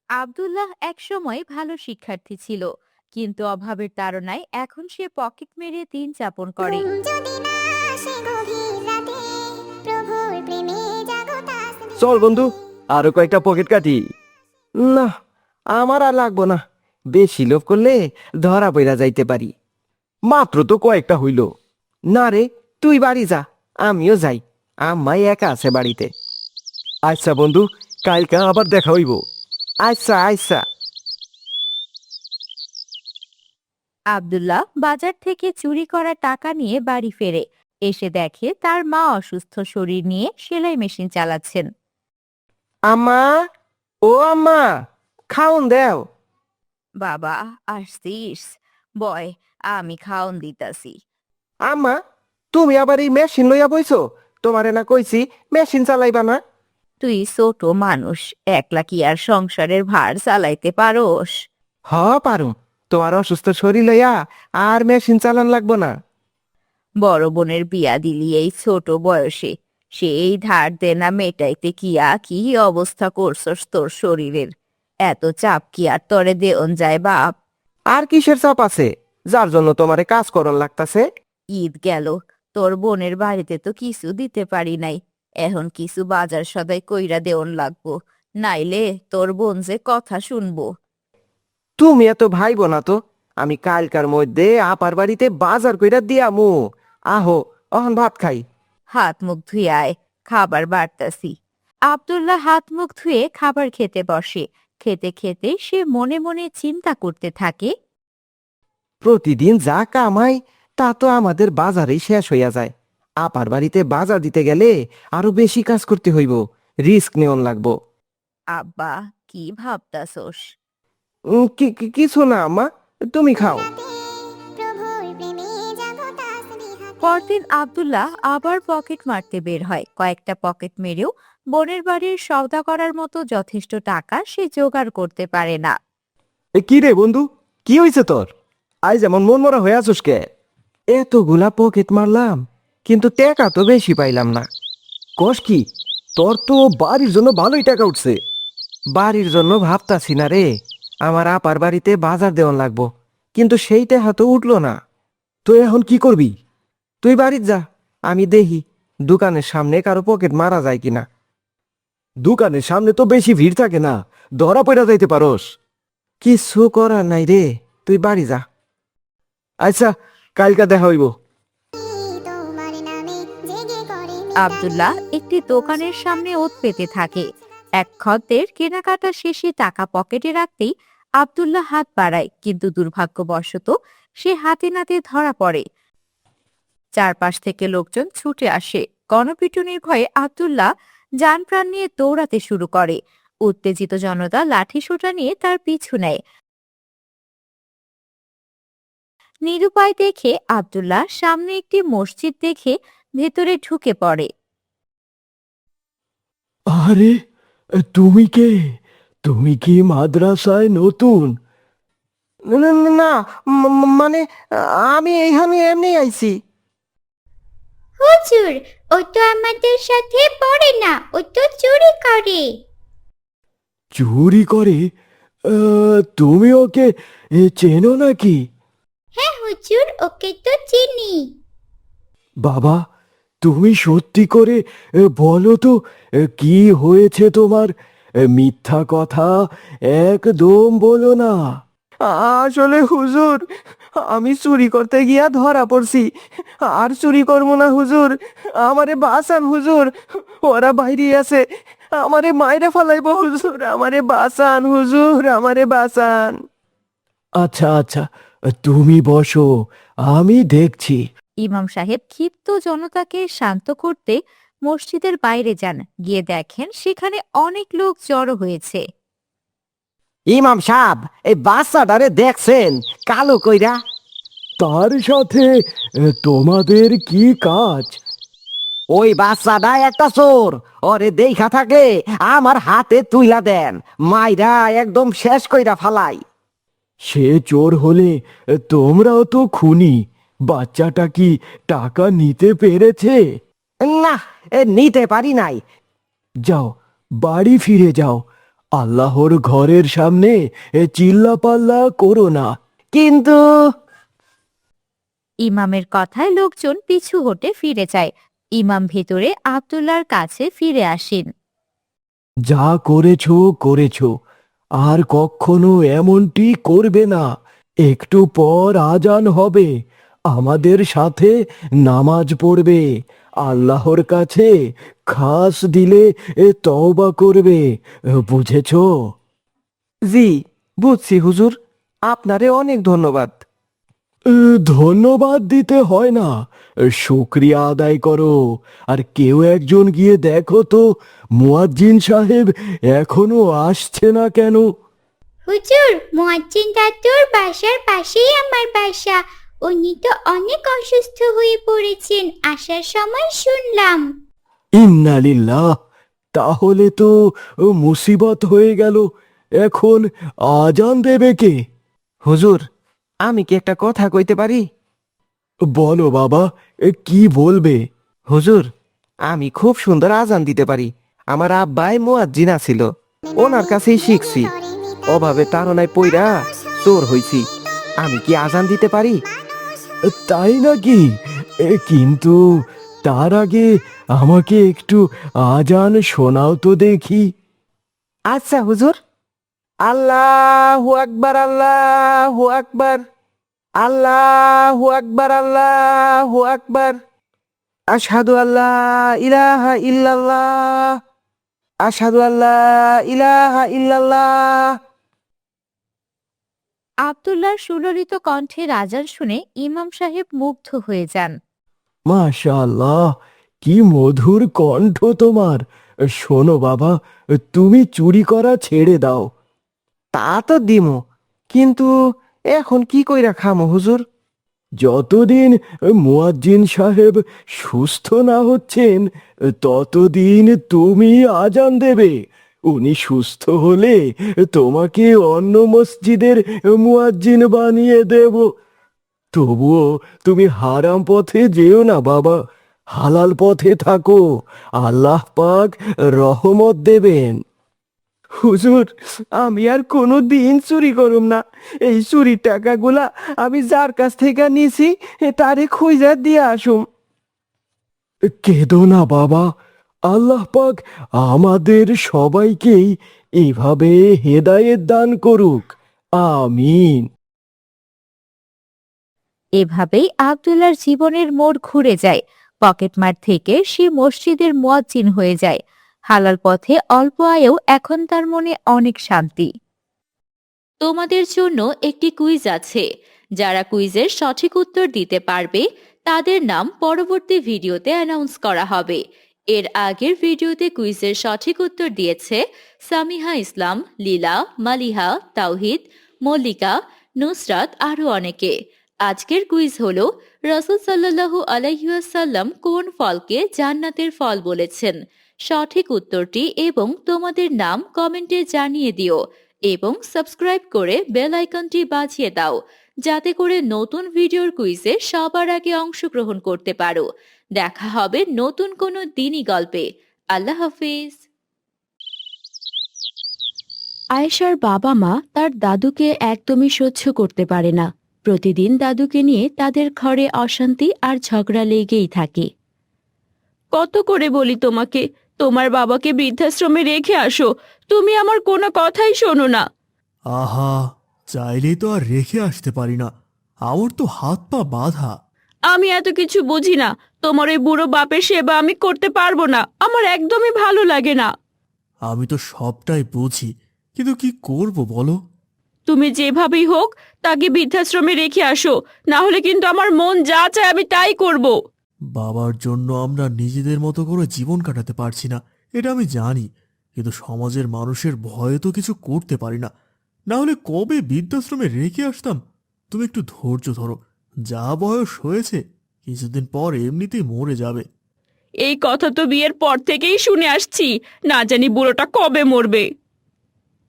আব্দুল্লাহ একসময় ভালো শিক্ষার্থী ছিল, কিন্তু অভাবের তাড়নায় এখন সে পকেট মেরে দিন যাপন করে। চল বন্ধু, আরো কয়েকটা পকেট কাটি। না, আমার আর লাগবো না। বেশি লোভ করলে ধরা পইরা যাইতে পারি। মাত্র তো কয়েকটা হইল। না রে, তুই বাড়ি যা, আমিও যাই। আম্মাই একা আছে বাড়িতে। আচ্ছা বন্ধু, কালকে আবার দেখা হইব। আচ্ছা আচ্ছা। আব্দুল্লাহ বাজার থেকে চুরি করা টাকা নিয়ে বাড়ি ফেরে। এসে দেখে তার মা অসুস্থ শরীর নিয়ে সেলাই মেশিন চালাচ্ছেন। আম্মা, ও আম্মা, খাউন দেও। বাবা, আসছিস? বয়, আমি খাওন দিতাছি। আম্মা, তুমি আবার এই মেশিন লইয়া বইছো? তোমারে না কইছি মেশিন চালাইবা না। তুই ছোট মানুষ, একলা কি আর সংসারের ভার চালাইতে পারোস? হ, পারুম। তোমার অসুস্থ শরীর লইয়া আর মেশিন চালান লাগবো না। বড় বোনের বিয়া দিলি এই ছোট বয়সে, সেই ধার দেনা মেটাইতে কি অবস্থা করছস তোর শরীরের? এত চাপ কি আর তরে দেওন যায় বাপ? আর কিসের চাপ আছে, যার জন্য তোমারে কাজ করন লাগতাছে? ঈদ গেল, তোর বোনের বাড়িতে তো কিছু দিতে পারি নাই। এখন কিছু বাজার সদাই কইরা দেওন লাগবো, নাইলে তোর বোন যে কথা শুনবো। তুমি এত ভাইব না তো। আমি কালকার মধ্যে আপার বাড়িতে বাজার কইরা দিয়ামু। আহো, অহন ভাত খাই। হাত মুখ ধুয়ে আয়, খাবার বাড়তাছি। আব্দুল্লাহ হাত মুখ ধুয়ে খাবার খেতে বসে। খেতে খেতে সে মনে মনে চিন্তা করতে থাকে। প্রতিদিন যা কামাই তা তো আমাদের বাজারেই শেষ হইয়া যায়। আপার বাড়িতে বাজার দিতে গেলে আরো বেশি কাজ করতে হইব, রিস্ক নেওন লাগবো। আব্বা, কি ভাবতাছোস? কিছু না আম্মা, তুমি খাও। পরদিন আব্দুল্লাহ আবার পকেট মারতে বের হয়। কয়েকটা পকেট মেরেও বোনের বাড়ির সওদা করার মতো যথেষ্ট টাকা সে জোগাড় করতে পারে না। কি রে বন্ধু, কি হইছে তোর? আজ যেমন মন মরা হয়ে আছোস কে? এতগুলা পকেট মারলাম, কিন্তু টাকা তো বেশি পাইলাম না। কস কি, তোর তো বাড়ির জন্য ভালোই টাকা উঠছে। বাড়ির জন্য ভাবতাছি না রে। আমার আপার বাড়িতে বাজার দেওয়ান লাগবো, কিন্তু সেই টাকা তো উঠলো না। তো এখন কি করবি? তুই বাড়ির যা, আমি দেখি দোকানের সামনে কারো পকেট মারা যায় কিনা। দোকানের সামনে তো বেশি ভিড় থাকে না, ধরা পড়া যাইতে পারোস। কিছু করার নাই রে, তুই বাড়ি যা। আচ্ছা, কালকা দেখা হইব। আব্দুল্লাহ একটি দোকানের সামনে ওত পেতে থাকে। এক খদ্দের কেনাকাটা শেষে টাকা পকেটে রাখতেই আব্দুল্লাহ হাত বাড়ায়, কিন্তু দুর্ভাগ্যবশত সে হাতে নাতে ধরা পড়ে। চারপাশ থেকে লোকজন ছুটে আসে। গণপিটুনির ভয়ে আব্দুল্লাহ যান প্রাণ নিয়ে দৌড়াতে শুরু করে। উত্তেজিত জনতা লাঠিসোঁটা নিয়ে তার পিছু নেয়। নিরুপায় দেখে আব্দুল্লাহ সামনে একটি মসজিদ দেখে ভেতরে ঢুকে পড়ে। আরে, তুমি কে? তুমি কি মাদ্রাসায় নতুন? না না, না, মানে আমি এইখানে এমনি আইছি। হুজুর, ও তো আমাদের সাথে পড়ে না, ও তো চুরি করে। চুরি করে? তুমি ওকে চেনো নাকি? হ্যাঁ হুজুর, ওকে তো চিনি। বাবা, তুমি সত্যি করে বলো তো, কি হয়েছে তোমার? মিথ্যা কথা একদম বলো না। আসলে হুজুর, আমি চুরি করতে গিয়া ধরা পড়ছি। আর চুরি করবো না হুজুর। আমারে বাঁচান হুজুর, ওরা বাইরে আছে। আমারে মাইরে ফেলাইব হুজুর, আমারে বাঁচান হুজুর, আমারে বাঁচান। আচ্ছা আচ্ছা, তুমি বসো, আমি দেখছি। ইমাম সাহেব ক্ষিপ্ত জনতাকে শান্ত করতে মসজিদের বাইরে যান। গিয়ে দেখেন সেখানে অনেক লোক জড়ো হয়েছে। ইমাম সাহেব, এই বাচ্চাটারে দেখছেন কালো কইরা? তার সাথে তোমাদের কি কাজ? ওই বাচ্চাটা একটা চোর। ওরে দেখা থাকে আমার হাতে তুইলা দেন, মাইরা একদম শেষ কইরা ফালাই। সে চোর হলে তোমরাও তো খুনি। বাচ্চাটা কি টাকা নিতে পেরেছে? না, নিতে পারি নাই। যাও, বাড়ি ফিরে যাও। আল্লাহর ঘরের সামনে চিল্লাপাল্লা করো না। কিন্তু ইমামের কথায় লোকজন পিছু হটে ফিরে যায়। ইমাম ভেতরে আব্দুল্লাহর কাছে ফিরে আসেন। যা করেছো করেছো, আর কখনো এমনটি করবে না। একটু পর আজান হবে, আমাদের সাথে নামাজ পড়বে, আল্লাহর কাছে খাস দিলে তওবা করবে, বুঝেছো? জি, বুঝছি হুজুর, আপনারে অনেক ধন্যবাদ। ধন্যবাদ দিতে হয় না, শুকরিয়া আদায় করো। আর কেউ একজন গিয়ে দেখো তো মুয়াজ্জিন সাহেব এখনো আসছে না কেন। হুজুর, মুয়াজ্জিন দাদুর বাসার পাশেই আমার বাসা। উনি তো অনেক অসুস্থ হয়ে পড়েছেন, আসার সময় শুনলাম। ইন্না লিল্লাহ, তাহলে তো মুসিবত হয়ে গেল। এখন আজান দেবে কে? হুজুর, আমি কি একটা কথা কইতে পারি? বলো বাবা, কি বলবে? হুজুর, আমি খুব সুন্দর আজান দিতে পারি। আমার আব্বাই মুয়াজ্জিন ছিল, ওনার কাছেই শিখছি। অভাবে তাড়নায় পইরা চোর হইছি। আমি কি আজান দিতে পারি? তাই নাকি? কিন্তু তার আগে আমাকে একটু আজান শোনাও তো দেখি। আচ্ছা হুজুর। আল্লাহু আকবার, আল্লাহু আকবার, আল্লাহু আকবার, আল্লাহু আকবার, আশহাদু আল্লাহ ইলাহা ইল্লাল্লাহ, আশহাদু আল্লাহ ইলাহা ইল্লাল্লাহ। আব্দুল্লাহর সুললিত কণ্ঠের আজান শুনে ইমাম সাহেব মুগ্ধ হয়ে যান। মাশাআল্লাহ, কি মধুর কণ্ঠ তোমার। শোনো বাবা, তুমি চুরি করা ছেড়ে দাও। তা তো দিমু, কিন্তু এখন কি কইরা খামো হুজুর? যতদিন মুয়াজ্জিন সাহেব সুস্থ না হচ্ছেন, ততদিন তুমি আজান দেবে। উনি সুস্থ হলে তোমাকে অন্য মসজিদের মুয়াজ্জিন বানিয়ে দেব। তবুও তুমি হারাম পথে যেও না বাবা, হালাল পথে থাকো, আল্লাহ পাক রহমত দেবেন। হুজুর, আমি আর কোনো দিন চুরি করুম না। এই চুরির টাকাগুলা আমি যার কাছ থেকে নিছি তারে খুঁজা দিয়ে আসুম। কেঁদো না বাবা, আল্লাহ পাক আমাদের সবাইকেই এভাবে হেদায়েত দান করুক, আমিন। এভাবেই আব্দুল্লাহর জীবনের মোড় ঘুরে যায়। পকেটমার থেকে সে মসজিদের মুয়াজ্জিন হয়ে যায়। হালাল পথে অল্প আয়েও এখন তার মনে অনেক শান্তি। তোমাদের জন্য একটি কুইজ আছে। যারা কুইজের সঠিক উত্তর দিতে পারবে তাদের নাম পরবর্তী ভিডিওতে অ্যানাউন্স করা হবে। এর আগের ভিডিওতে কুইজের সঠিক উত্তর দিয়েছে সামিহা ইসলাম, লীলা, মালিহা, তাওহিদ, মল্লিকা, নুসরাত আরও অনেকে। আজকের কুইজ হলো, রাসূল সাল্লাল্লাহু আলাইহি ওয়াসাল্লাম কোন ফলকে জান্নাতের ফল বলেছেন? সঠিক উত্তরটি এবং তোমাদের নাম কমেন্টে জানিয়ে দিও এবং সাবস্ক্রাইব করে বেল আইকনটি বাজিয়ে দাও, যাতে করে নতুন ভিডিওর কুইজে সবার আগে অংশগ্রহণ করতে পারো। দেখা হবে নতুন কোনো দিনই গল্পে। আল্লাহ হাফিজ। আয়েশার বাবা মা তার দাদুকে একদমই সহ্য করতে পারে না। প্রতিদিন দাদুকে নিয়ে তাদের ঘরে অশান্তি আর ঝগড়া লেগেই থাকে। কত করে বলি তোমাকে, তোমার বাবাকে বৃদ্ধাশ্রমে রেখে আসো, তুমি আমার কোনো কথাই শোনো না। আহা, চাইলেই তো আর রেখে আসতে পারি না, আমার তো হাত পা বাঁধা। আমি এত কিছু বুঝি না, তোমার ওই বুড়ো বাপের সেবা আমি করতে পারবো না, আমার একদমই ভালো লাগে না। আমি তো সবটাই বুঝি, কিন্তু কি করব বলো? তুমি যেভাবেই হোক তাকে বৃদ্ধাশ্রমে রেখে আসো, না হলে কিন্তু আমার মন যা চায় আমি তাই করব। বাবার জন্য আমরা নিজেদের মতো করে জীবন কাটাতে পারছি না, এটা আমি জানি, কিন্তু সমাজের মানুষের ভয়ে তো কিছু করতে পারি না। না হলে কবে বৃদ্ধাশ্রমে রেখে আসতাম। তুমি একটু ধৈর্য ধরো, যা বয়স হয়েছে কিছুদিন পর এমনিতেই মরে যাবে। এই কথা তো বিয়ের পর থেকেই শুনে আসছি, না জানি বুড়োটা কবে মরবে।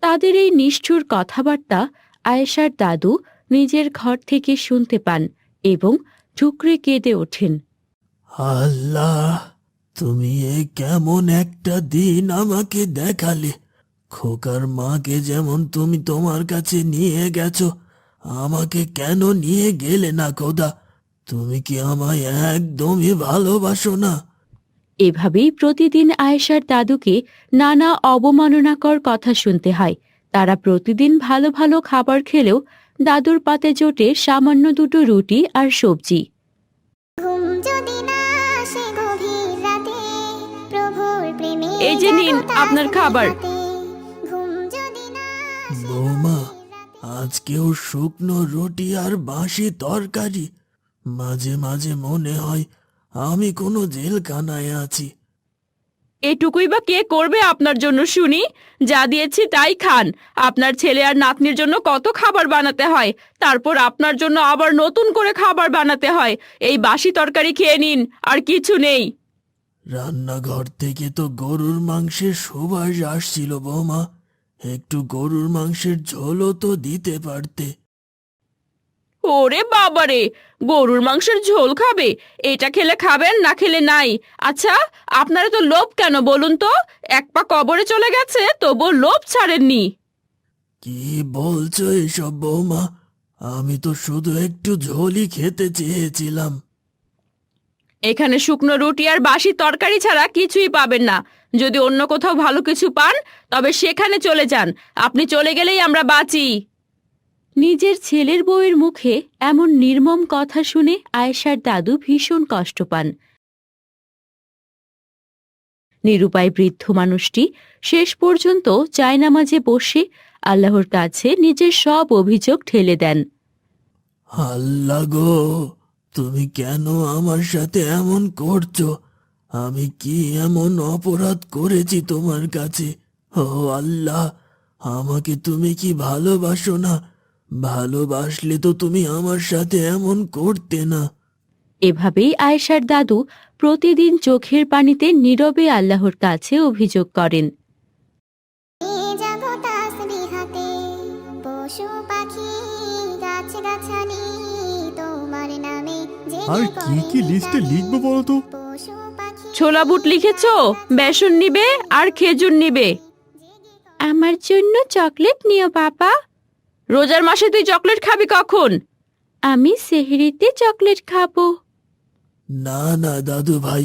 তাদের এই নিষ্ঠুর কথাবার্তা আয়েশার দাদু নিজের ঘর থেকে শুনতে পান এবং ঠুকরে কেঁদে ওঠেন। আল্লাহ, তুমি এ কেমন একটা দিন আমাকে দেখালে, খোকার মাকে যেমন তুমি তোমার কাছে নিয়ে গেছো, আমাকে কেন নিয়ে গেলে না খোদা? তুমি কি আমায় একদমই ভালোবাসো না? এভাবেই প্রতিদিন আয়েশার দাদুকে নানা অবমাননাকর কথা শুনতে হয়। তারা প্রতিদিন ভালো ভালো খাবার খেলেও দাদুর পাতে জোটে সামান্য দুটো রুটি আর সবজি। ঘুম যদি না আসে গভীর রাতে, প্রভুর প্রেমে এই যে নিন আপনার খাবার। ঘুম যদি না আসে বৌমা, আজকেও শুকনো রুটি আর বাসি তরকারি। মাঝে মাঝে মনে হয় আমি কোনো জেলখানায় আছি। এটুকুই বা কে করবে আপনার জন্য শুনি? যা দিয়েছি তাই খান। আপনার ছেলে আর নাতনির জন্য কত খাবার বানাতে হয়, তারপর আপনার জন্য আবার নতুন করে খাবার বানাতে হয়। এই বাসি তরকারি খেয়ে নিন, আর কিছু নেই। রান্নাঘর থেকে তো গরুর মাংসের সুবাস আসছিল বৌমা, একটু গরুর মাংসের ঝোলও তো দিতে পারতে। ওরে বাবারে, গরুর মাংসের ঝোল খাবে? এটা খেলে খাবেন, না খেলে নাই। আচ্ছা, আপনারা তো লোভ কেন বলুন তো? এক পা কবরে চলে গেছে তবুও লোভ ছাড়েননি। কি বলছো এসব বৌমা? আমি তো শুধু একটু ঝোলই খেতে চেয়েছিলাম। এখানে শুকনো রুটি আর বাসি তরকারি ছাড়া কিছুই পাবেন না। যদি অন্য কোথাও ভালো কিছু পান তবে সেখানে চলে যান। আপনি চলে গেলেই আমরা বাঁচি। নিজের ছেলের বউয়ের মুখে এমন নির্মম কথা শুনে আয়েশার দাদু ভীষণ কষ্ট পান। নিরুপায় বৃদ্ধ মানুষটি শেষ পর্যন্ত জায়নামাজে বসে আল্লাহর কাছে নিজের সব অভিযোগ ঠেলে দেন। আল্লাহ গো, তুমি কেন আমার সাথে এমন করছো? আমি কি এমন অপরাধ করেছি তোমার কাছে? ও আল্লাহ, আমাকে তুমি কি ভালোবাসো না? ভালোবাসলে তো তুমি আমার সাথে এমন করতে না। এভাবেই আয়েশার দাদু প্রতিদিন চোখের পানিতে নীরবে আল্লাহর কাছে অভিযোগ করেন। জাগো তাসবিহাতে, পশু পাখি গাছ গাছালি তোমার নামে আর কি কি লিস্টে লিখবো বলো তো? পশু পাখি। ছোলা বুট লিখেছ? বেসন নিবে আর খেজুর নিবে। আমার জন্য চকলেট নিও বাবা। রোজার মাসে তুই চকলেট খাবি কখন? আমি সেহরিতে চকলেট খাবো। না না দাদু ভাই,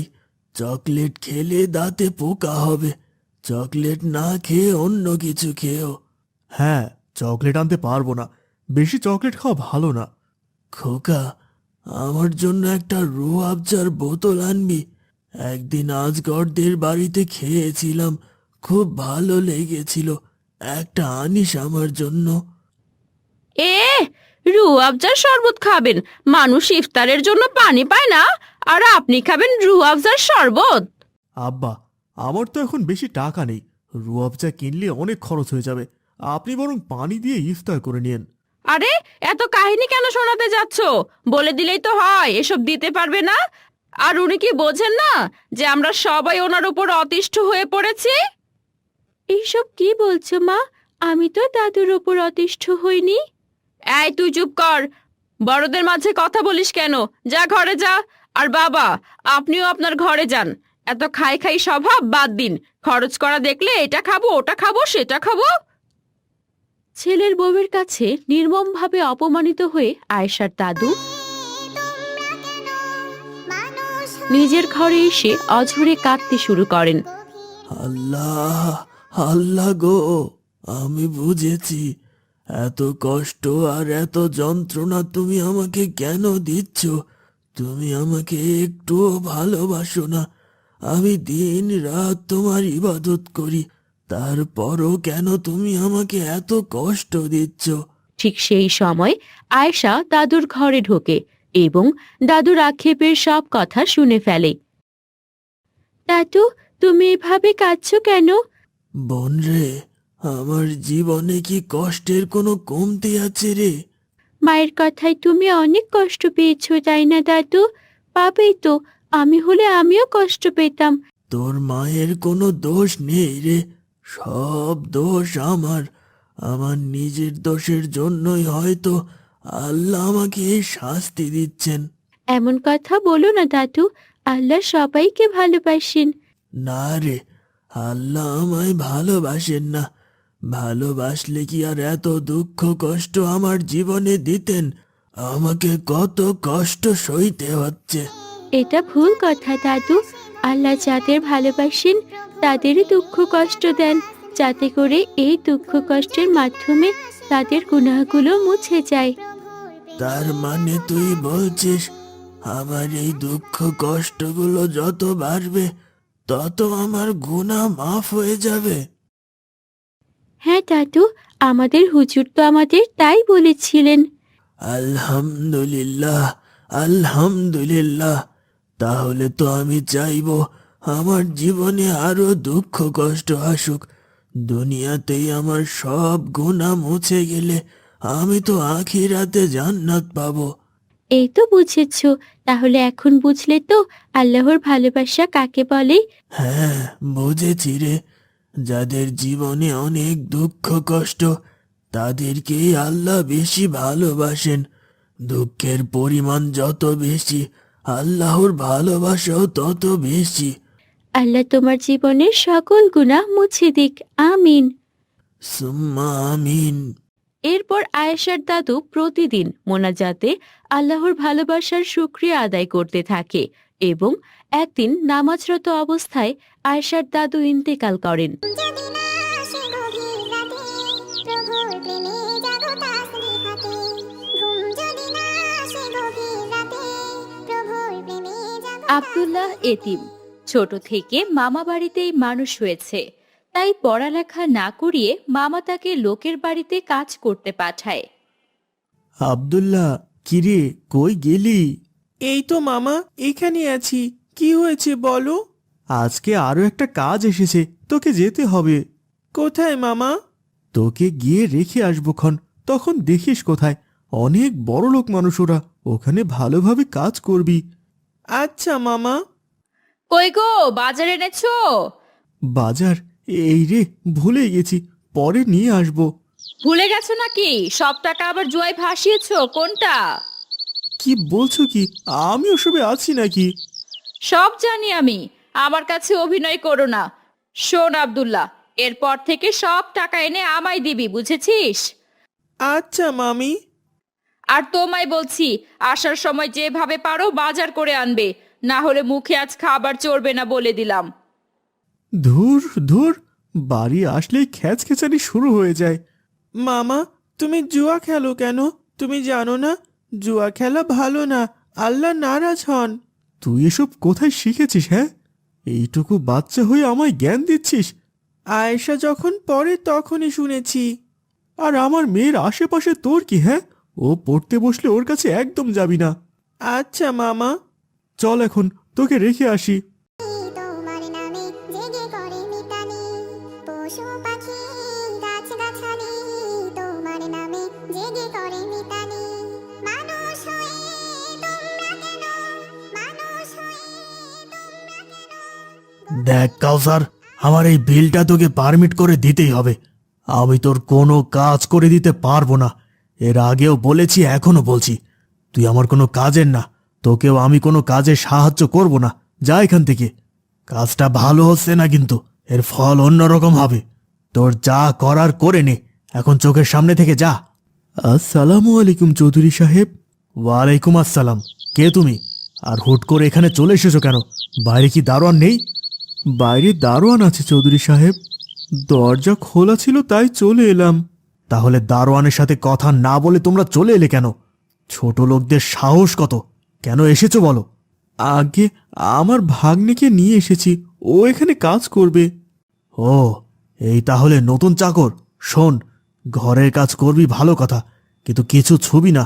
চকলেট খেলে দাঁতে পোকা হবে। চকলেট না খেয়ে অন্য কিছু খেও। হ্যাঁ, চকলেট আনতে পারবো না, বেশি চকলেট খাওয়া ভালো না। খোকা, আমার জন্য একটা রুয়াবজার বোতল আনবি? একদিন আজগরদের বাড়িতে খেয়েছিলাম, খুব ভালো লেগেছিল। একটা আনিস আমার জন্য। এ, রুয়াবজার শরবত খাবেন? মানুষ ইফতারের জন্য পানি পায় না, আর আপনি খাবেন রুয়াবজার শরবত? আব্বা, আমার তো এখন বেশি টাকা নেই, রুয়াবজা কিনলে অনেক খরচ হয়ে যাবে। আপনি বরং পানি দিয়ে ইফতার করে নিন। আরে, এত কাহিনী কেন শোনাতে যাচ্ছ? বলে দিলেই তো হয় এসব দিতে পারবে না। আর উনি কি বোঝেন না যে আমরা সবাই ওনার উপর অতিষ্ঠ হয়ে পড়েছি? এইসব কি বলছো মা? আমি তো দাদুর উপর অতিষ্ঠ হইনি। এই তুই চুপ কর, বড়দের মাঝে কথা বলিস কেন? যা ঘরে যা। আর বাবা, আপনিও আপনার ঘরে যান। এত খাই খাই স্বভাব বাদ দিন। খরচ করা দেখলে এটা খাবো, ওটা খাবো, সেটা খাবো। ছেলের বউয়ের কাছে নির্মমভাবে অপমানিত হয়ে আয়েশার দাদু নিজের ঘরে এসে অঝরে কাঁদতে শুরু করেন। আল্লাহ, আল্লাহ গো, আমি বুঝেছি এত কষ্ট আর এত যন্ত্রণা তুমি আমাকে কেন দিচ্ছ। তুমি আমাকে একটুও ভালোবাসো না। আমি দিন রাত তোমার ইবাদত করি, তারপরও কেন তুমি আমাকে এত কষ্ট দিচ্ছ? ঠিক সেই সময় আয়েশা দাদুর ঘরে ঢোকে এবং দাদুর আক্ষেপের সব কথা শুনে ফেলে। দাদু, তুমি এভাবে কাঁদছো কেন? বোন রে, আমার জীবনে কি কষ্টের কোনো কমতি আছে রে? মায়ের কথায় তুমি অনেক কষ্ট পেয়েছো, তাই না দাদু? পাবেই তো, আমি হলে আমিও কষ্ট পেতাম। তোর মায়ের কোনো দোষ নেই রে, সব দোষ আমার। আমার নিজের দোষের জন্যই হয়তো আল্লাহ আমাকে এই শাস্তি দিচ্ছেন। এমন কথা বলো না দাদু, আল্লাহ সবাইকে ভালোবাসেন। না রে, আল্লাহ আমায় ভালোবাসেন না। ভালোবাসলে কি আর এত দুঃখ কষ্ট আমার জীবনে দিতেন? আমাকে কত কষ্ট সইতে হচ্ছে। এটা ভুল কথা দাদু। আল্লাহ যাদের ভালোবাসেন তাদেরই দুঃখ কষ্ট দেন, যাতে করে এই দুঃখ কষ্টের মাধ্যমে তাদের গুনাহগুলো মুছে যায়। তার মানে তুই বলছিস আমার এই দুঃখ কষ্টগুলো যত বাড়বে তত আমার গুনাহ মাফ হয়ে যাবে? হ্যাঁ দাদু, আমাদের হুজুর তো আমাদের তাই বলেছিলেন। আলহামদুলিল্লাহ, আলহামদুলিল্লাহ। তাহলে তো আমি চাইবো আমার জীবনে আরো দুঃখ কষ্ট আসুক। দুনিয়াতেই আমার সব গুনাহ মুছে গেলে আমি তো আখিরাতে জান্নাত পাবো। এই তো বুঝেছো, তাহলে এখন বুঝলে তো আল্লাহর ভালোবাসা কাকে বলে। হ্যাঁ, বুঝেছি রে। যাদের জীবনে অনেক দুঃখ কষ্ট তাদেরকেই আল্লাহ বেশি ভালোবাসেন। দুঃখের পরিমাণ যত বেশি আল্লাহর ভালোবাসাও তত বেশি। আল্লাহ তোমার জীবনের সকল গুনাহ মুছে দিক, আমিন। সুম্মা আমিন। এরপর আয়েশার দাদু প্রতিদিন মোনাজাতে আল্লাহর ভালোবাসার শুকরিয়া আদায় করতে থাকে এবং একদিন নামাজরত অবস্থায় আয়েশার দাদু ইন্তেকাল করেন। আব্দুল্লাহ এতিম, ছোট থেকে মামা বাড়িতেই মানুষ হয়েছে, তাই পড়ালেখা না করিয়ে মামা তাকে লোকের বাড়িতে কাজ করতে পাঠায়। আব্দুল্লাহ, কিরে কই গেলি? এই তো মামা, এখানে আছি। কি হয়েছে বলো? আজকে আরো একটা কাজ এসেছে, তোকে যেতে হবে। কোথায় মামা? তোকে গিয়ে রেখে আসবো ক্ষণ, তখন দেখিস কোথায়। অনেক বড় লোক মানুষ ওরা, ওখানে ভালোভাবে কাজ করবি। আচ্ছা মামা। কই গো, বাজার এনেছো? বাজার? এই রে, ভুলে গেছি, পরে নিয়ে আসবো। ভুলে গেছো নাকি? সব টাকা আবার জুয়ায় ভাসিয়েছো কোনটা? কি বলছো কি? আমি ওসবে আছি নাকি? সব জানি আমি, আমার কাছে অভিনয় করো না। শোন আব্দুল্লাহ, এরপর থেকে সব টাকা এনে আমায় দিবি, বুঝেছিস? আচ্ছা মামি। আর তোমায় বলছি, আসার সময় যেভাবে পারো বাজার করে আনবে, না হলে মুখে আজ খাবার চড়বে না বলে দিলাম। ধুর ধুর, বাড়ি আসলেই খ্যাচখ্যাচানি শুরু হয়ে যায়। মামা, তুমি জুয়া খেলো কেন? তুমি জানো না জুয়া খেলা ভালো না, আল্লাহ নারাজ হন। তুই এসব কোথায় শিখেছিস? হ্যাঁ, এইটুকু বাচ্চা হয়ে আমায় জ্ঞান দিচ্ছিস? আয়েশা যখন পড়ে তখনই শুনেছি। আর আমার মেয়ের আশেপাশে তোর কি? হ্যাঁ, ও পড়তে বসলে ওর কাছে একদম যাবি না। আচ্ছা মামা। চল এখন, তোকে রেখে আসি। তোমার নামে জেগে করে মিতালি, পশু পাখি গাছগাছালি, তোমার নামে জেগে করে মিতালি। মানুষ হয়ে তোমরা কেন, মানুষ হয়ে তোমরা কেন। দেখ কাউসার, আমার এই বিলটা তোকে পারমিট করে দিতেই হবে। আমি তোর কোনো কাজ করে দিতে পারবো না। এর আগেও বলেছি, এখনো বলছি, তুই আমার কোনো কাজের না। তোকেও আমি কোনো কাজে সাহায্য করব না। যা এখান থেকে। কাজটা ভালো হচ্ছে না, কিন্তু এর ফল অন্যরকম হবে। তোর যা করার করে নে, এখন চোখের সামনে থেকে যা। আসসালামু আলাইকুম চৌধুরী সাহেব। ওয়ালাইকুম আসসালাম। কে তুমি? আর হুট করে এখানে চলে এসেছো কেন? বাইরে কি দারোয়ান নেই? বাইরে দারোয়ান আছে চৌধুরী সাহেব, দরজা খোলা ছিল তাই চলে এলাম। তাহলে দারোয়ানের সাথে কথা না বলে তোমরা চলে এলে কেন? ছোট লোকদের সাহস কত? কেন এসেছো বলো? আগে আমার ভাগ্নেকে নিয়ে এসেছি, ও এখানে কাজ করবে। ও, এই তাহলে নতুন চাকর? শোন, ঘরের কাজ করবি ভালো কথা, কিন্তু কিছু ছবি না।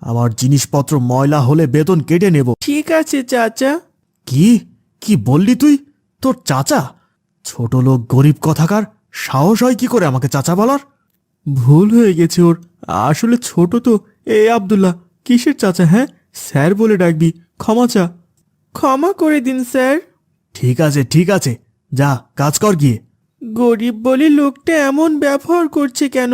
আমার জিনিসপত্র ময়লা হলে বেতন কেটে নেব। ঠিক আছে চাচা। কি কি বললি তুই? তোর চাচা? ছোট লোক গরিব কথাকার, সাহস হয় কি করে আমাকে চাচা বলার? ভুল হয়ে গেছে ওর, আসলে ছোট তো। এ আব্দুল্লাহ, কিসের চাচা? হ্যাঁ, স্যার বলে ডাকবি, ক্ষমা চা। ক্ষমা করে দিন স্যার। ঠিক আছে ঠিক আছে, যা কাজ কর গিয়ে। গরিব বলে লোকটা এমন ব্যবহার করছে কেন?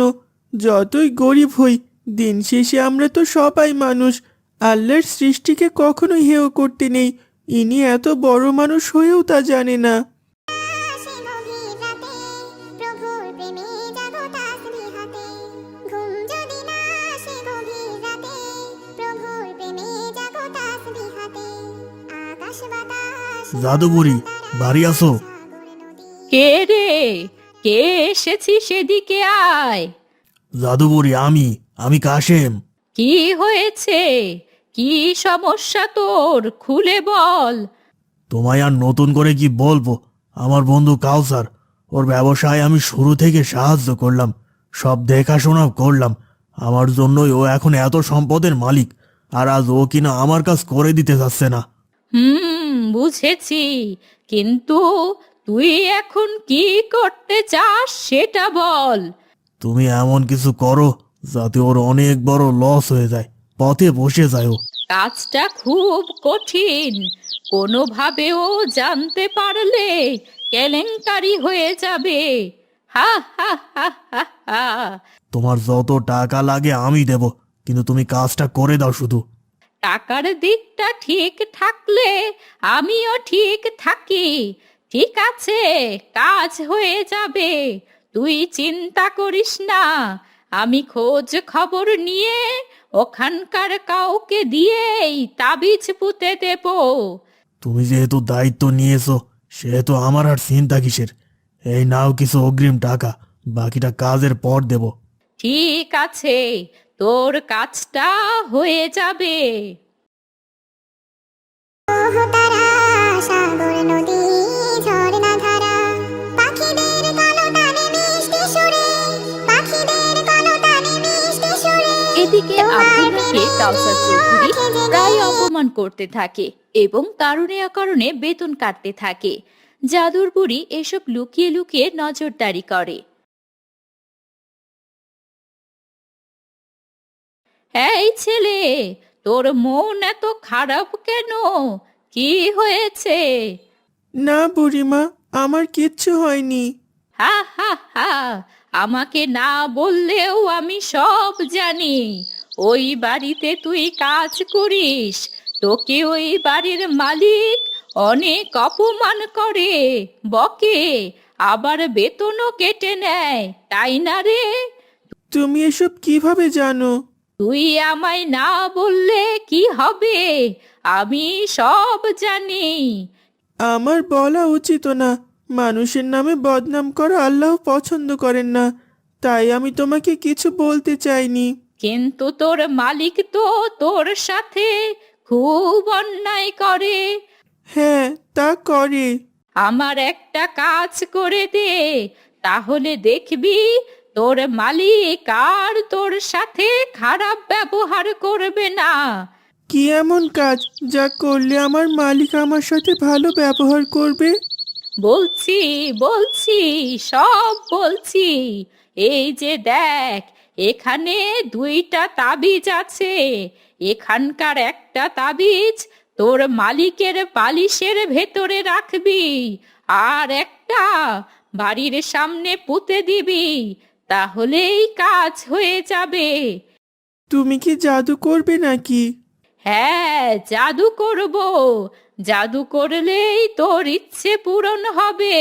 যতই গরিব হই, দিন শেষে আমরা তো সবাই মানুষ। আল্লাহর সৃষ্টিকে কখনোই হেয় করতে নেই। ইনি এত বড় মানুষ হয়েও তা জানে না। আসে গভীর রাতে, প্রভুর প্রেমে জাগো জাদুবুড়ি, বাড়ি আসো। কে রে? কে এসেছি সেদিকে আয়। জাদুবুড়ি, আমি কাশেম। কি হয়েছে? কি সমস্যা তোর? খুলে বল। তোমায় আর নতুন করে কি বলবো? আমার বন্ধু কাউসার, ওর ব্যবসায় আমি শুরু থেকে সাহায্য করলাম, সব দেখাশোনা করলাম। আমার জন্যই ও এখন এত সম্পদের মালিক, আর আজ ও কিনা আমার কাজ করে দিতে যাচ্ছে না। বুঝেছি, কিন্তু তুই এখন কি করতে চাস সেটা বল। তুমি এমন কিছু করো যাতে ওর অনেক বড় লস হয়ে যায়, পথে বসে যায় ও। কাজটা খুব কঠিন, কোনোভাবেও জানতে পারলে কেলেঙ্কারি হয়ে যাবে। হা হা হা হা হা। তোমার যত টাকা লাগে আমি দেব, কিন্তু তুমি কাজটা করে দাও শুধু। টাকার দিকটা ঠিক থাকলে আমিও ঠিক থাকি। ঠিক আছে, কাজ হয়ে যাবে, তুই চিন্তা করিস না। আমি খোঁজ খবর নিয়ে ওখানকার কাউকে দিয়েই তাবিজ পুঁতে দেব। তুমি যেহেতু দায়িত্ব নিয়েছো, সেহেতু আমার আর চিন্তা কিসের। এই নাও কিছু অগ্রিম টাকা, বাকিটা কাজের পর দেব। ঠিক আছে, তোর কাজটা হয়ে যাবে। সাগর নদী ঝর্ণা ধারা পাখিদের কলতানে মিষ্টি সুরে পাখিদের কলতানে মিষ্টি সুরে। এদিকে আব্দুল্লাহকে কাউসার চৌধুরী প্রায় অপমান করতে থাকে এবং কারণে অকারণে বেতন কাটতে থাকে। জাদুর বুড়ি এসব লুকিয়ে লুকিয়ে নজরদারি করে। এই ছেলে, তোর মন এত খারাপ কেন? কি হয়েছে? না বুড়িমা, আমার কিচ্ছু হয়নি। হা হা হা, আমাকে না বললেও আমি সব জানি। ওই বাড়িতে তুই কাজ করিস, তোকে ওই বাড়ির মালিক অনেক অপমান করে, বকে, আবার বেতনও কেটে নেয়, তাই না রে? তুমি এসব কিভাবে জানো? তুই আমায় না বললে কি হবে? আমি সব জানি। আমার বলা উচিত না, মানুষের নামে বদনাম করা আল্লাহ পছন্দ করেন না, তাই আমি তোমাকে কিছু বলতে চাইনি। কিন্তু তোর মালিক তো তোর সাথে খুব অন্যায় করে। হ্যাঁ, তা করে। আমার একটা কাজ করে দে, তাহলে দেখবি তোর মালিক আর তোর সাথে খারাপ ব্যবহার করবে না। কি এমন কাজ যা করলে আমার মালিক আমার সাথে ভালো ব্যবহার করবে? বলছি বলছি, সব বলছি। এই যে দেখ, এখানে দুইটা তাবিজ আছে। এখানকার একটা তাবিজ তোর মালিকের বালিশের ভেতরে রাখবি, আর একটা বাড়ির সামনে পুঁতে দিবি, তাহলেই কাজ হয়ে যাবে। তুমি কি জাদু করবে নাকি? হ্যাঁ, জাদু করব। জাদু করলেই তোর ইচ্ছে পূরণ হবে।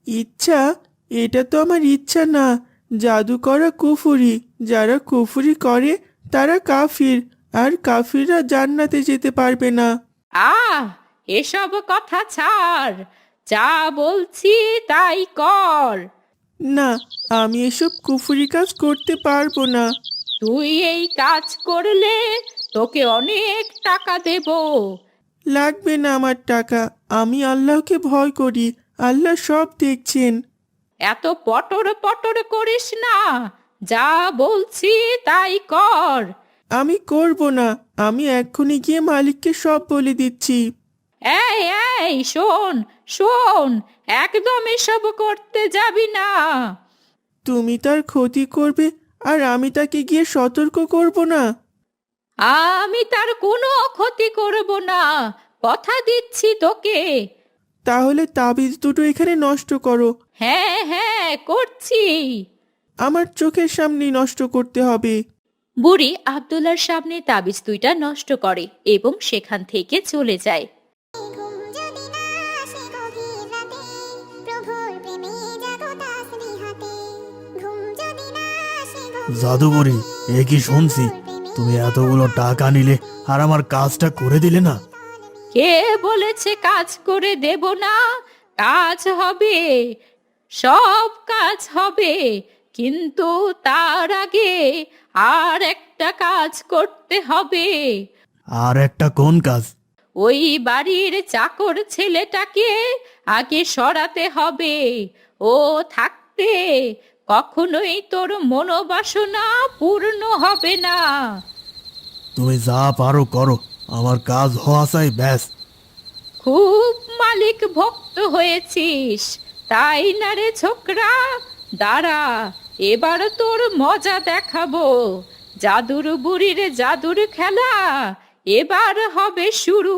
ইচ্ছা? এটা তো আমার ইচ্ছা না। জাদু করা কুফুরি, যারা কুফুরি করে তারা কাফির, আর কাফিররা জান্নাতে যেতে পারবে না। আহ, এসব কথা ছাড়, যা বলছি তাই কর। না, আমি এসব কুফুরি কাজ করতে পারবো না। তুই এই কাজ করলে তোকে অনেক টাকা দেব। লাগবে না আমার টাকা, আমি আল্লাহকে ভয় করি, আল্লাহ সব দেখছেন। এত পটর পটর করিস না, যা বলছি তাই কর। আমি করব না, আমি এক্ষুনি গিয়ে মালিককে সব বলে দিচ্ছি। এই এই, শোন শোন, একদম এসব করতে যাবি না। তুমি তার ক্ষতি করবে আর আমি তাকে গিয়ে সতর্ক করব না? আমি তার কোনো ক্ষতি করব না, কথা দিচ্ছি তোকে। তাহলে তাবিজ দুটো এখানে নষ্ট করো। হ্যাঁ হ্যাঁ, করছি। আমার চোখের সামনেই নষ্ট করতে হবে। বুড়ি আব্দুল্লাহর সামনে তাবিজ দুইটা নষ্ট করে এবং সেখান থেকে চলে যায়। ঘুম যদি না আসে গভীর রাতে, প্রভুর প্রেমে জাগো তাসবিহাতে। ঘুম যদি না আসে গভীর জাদুবুড়ি, এ কি শুনছি? তুমি এতগুলো টাকা নিলে আর আমার কাজটা করে দিলে না। কে বলেছে কাজ করে দেব না? কাজ হবে, সব কাজ হবে, কিন্তু তার আগে আর একটা কাজ করতে হবে। আর একটা কোন কাজ? ওই বাড়ির চাকর ছেলেটাকে আগে সরাতে হবে। ও থাকতে কখনোই তোর মনোবাসনা পূর্ণ হবে না। তুমি যা পারো করো, আমার কাজ হওয়া চাই ব্যাস। খুব মালিক ভক্ত হয়েছিস, তাই না রে ছোকরা? দাঁড়া, এবার তোর মজা দেখাবো। জাদুর বুড়ির জাদুর খেলা এবার হবে শুরু।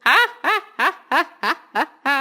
হা হা হা হা হা হা।